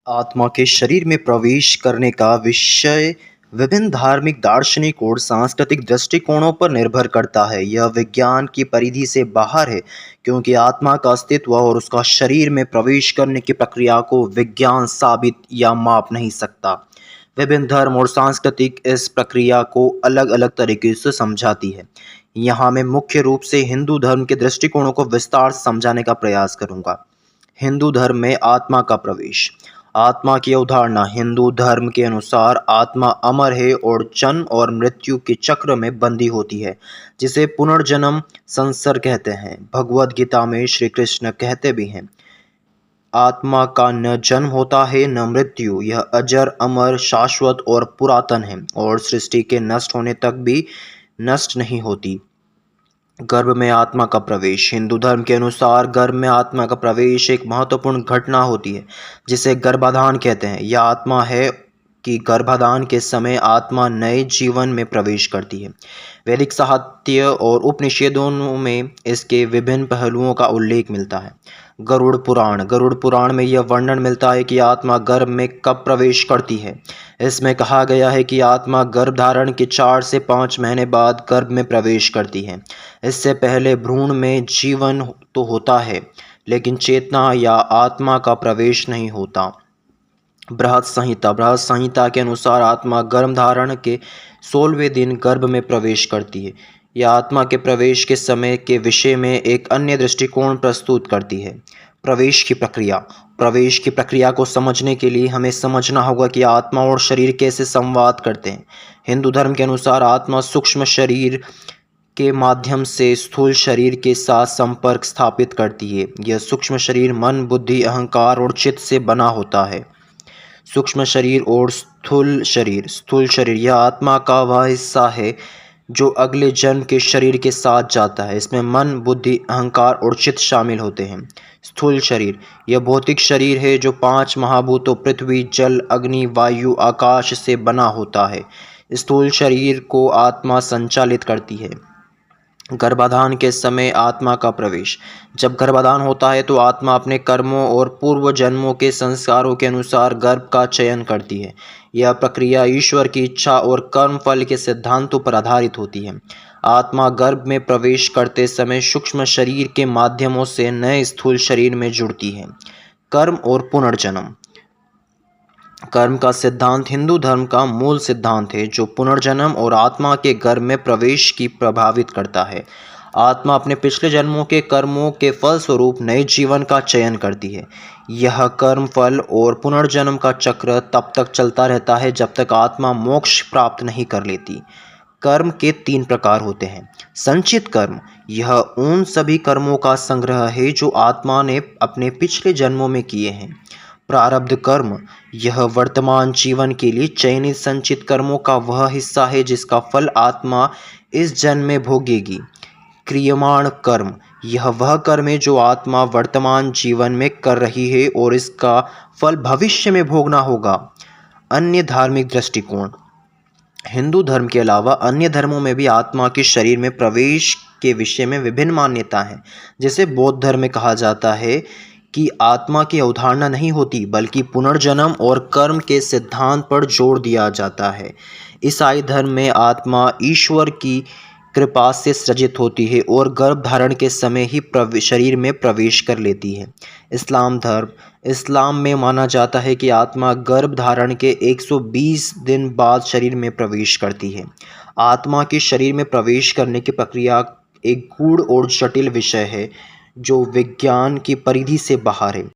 आत्मा के शरीर में प्रवेश करने का विषय विभिन्न धार्मिक, दार्शनिक और सांस्कृतिक दृष्टिकोणों पर निर्भर करता है। यह विज्ञान की परिधि से बाहर है, क्योंकि आत्मा का अस्तित्व और उसका शरीर में प्रवेश करने की प्रक्रिया को विज्ञान साबित या माप नहीं सकता। विभिन्न धर्म और सांस्कृतिक इस प्रक्रिया को अलग-अलग तरीके से समझाती है। यहाँ मैं मुख्य रूप से हिंदू धर्म के दृष्टिकोणों को विस्तार से समझाने का प्रयास करूँगा। हिंदू धर्म में आत्मा का प्रवेश। आत्मा की अवधारणा। हिंदू धर्म के अनुसार आत्मा अमर है और जन्म और मृत्यु के चक्र में बंधी होती है, जिसे पुनर्जन्म संसार कहते हैं। भगवद गीता में श्री कृष्ण कहते भी हैं, आत्मा का न जन्म होता है न मृत्यु, यह अजर, अमर, शाश्वत और पुरातन है और सृष्टि के नष्ट होने तक भी नष्ट नहीं होती। गर्भ में आत्मा का प्रवेश। हिंदू धर्म के अनुसार गर्भ में आत्मा का प्रवेश एक महत्वपूर्ण घटना होती है, जिसे गर्भाधान कहते हैं। यह आत्मा है कि गर्भाधान के समय आत्मा नए जीवन में प्रवेश करती है। वैदिक साहित्य और उपनिषदों में इसके विभिन्न पहलुओं का उल्लेख मिलता है। गरुड़ पुराण। गरुड़ पुराण में यह वर्णन मिलता है कि आत्मा गर्भ में कब प्रवेश करती है। इसमें कहा गया है कि आत्मा गर्भ धारण के 4 से 5 महीने बाद गर्भ में प्रवेश करती है। इससे पहले भ्रूण में जीवन तो होता है, लेकिन चेतना या आत्मा का प्रवेश नहीं होता। बृहत संहिता। बृहत संहिता के अनुसार आत्मा गर्भ धारण के 16वें दिन गर्भ में प्रवेश करती है। यह आत्मा के प्रवेश के समय के विषय में एक अन्य दृष्टिकोण प्रस्तुत करती है। प्रवेश की प्रक्रिया। प्रवेश की प्रक्रिया को समझने के लिए हमें समझना होगा कि आत्मा और शरीर कैसे संवाद करते हैं। हिंदू धर्म के अनुसार आत्मा सूक्ष्म शरीर के माध्यम से स्थूल शरीर के साथ संपर्क स्थापित करती है। यह सूक्ष्म शरीर मन, बुद्धि, अहंकार और चित्त से बना होता है। सूक्ष्म शरीर और स्थूल शरीर। स्थूल शरीर यह आत्मा का वह हिस्सा है जो अगले जन्म के शरीर के साथ जाता है। इसमें मन, बुद्धि, अहंकार और चित्त शामिल होते हैं। स्थूल शरीर यह भौतिक शरीर है जो 5 महाभूतों पृथ्वी, जल, अग्नि, वायु, आकाश से बना होता है। स्थूल शरीर को आत्मा संचालित करती है। गर्भाधान के समय आत्मा का प्रवेश। जब गर्भाधान होता है तो आत्मा अपने कर्मों और पूर्व जन्मों के संस्कारों के अनुसार गर्भ का चयन करती है। यह प्रक्रिया ईश्वर की इच्छा और कर्म फल के सिद्धांतों पर आधारित होती है। आत्मा गर्भ में प्रवेश करते समय सूक्ष्म शरीर के माध्यमों से नए स्थूल शरीर में जुड़ती है। कर्म और पुनर्जन्म। कर्म का सिद्धांत हिंदू धर्म का मूल सिद्धांत है, जो पुनर्जन्म और आत्मा के गर्भ में प्रवेश की प्रभावित करता है। आत्मा अपने पिछले जन्मों के कर्मों के फलस्वरूप नए जीवन का चयन करती है। यह कर्म फल और पुनर्जन्म का चक्र तब तक चलता रहता है जब तक आत्मा मोक्ष प्राप्त नहीं कर लेती। कर्म के 3 प्रकार होते हैं। संचित कर्म यह उन सभी कर्मों का संग्रह है जो आत्मा ने अपने पिछले जन्मों में किए हैं। प्रारब्ध कर्म यह वर्तमान जीवन के लिए चयनित संचित कर्मों का वह हिस्सा है जिसका फल आत्मा इस जन्म में भोगेगी। क्रियमाण कर्म यह वह कर्म है जो आत्मा वर्तमान जीवन में कर रही है और इसका फल भविष्य में भोगना होगा। अन्य धार्मिक दृष्टिकोण। हिंदू धर्म के अलावा अन्य धर्मों में भी आत्मा के शरीर में प्रवेश के विषय में विभिन्न मान्यता है। जैसे बौद्ध धर्म में कहा जाता है कि आत्मा की अवधारणा नहीं होती, बल्कि पुनर्जन्म और कर्म के सिद्धांत पर जोर दिया जाता है। ईसाई धर्म में आत्मा ईश्वर की कृपा से सृजित होती है और गर्भ धारण के समय ही शरीर में प्रवेश कर लेती है। इस्लाम धर्म। इस्लाम में माना जाता है कि आत्मा गर्भ धारण के 120 दिन बाद शरीर में प्रवेश करती है। आत्मा के शरीर में प्रवेश करने की प्रक्रिया एक गूढ़ और जटिल विषय है जो विज्ञान की परिधि से बाहर है।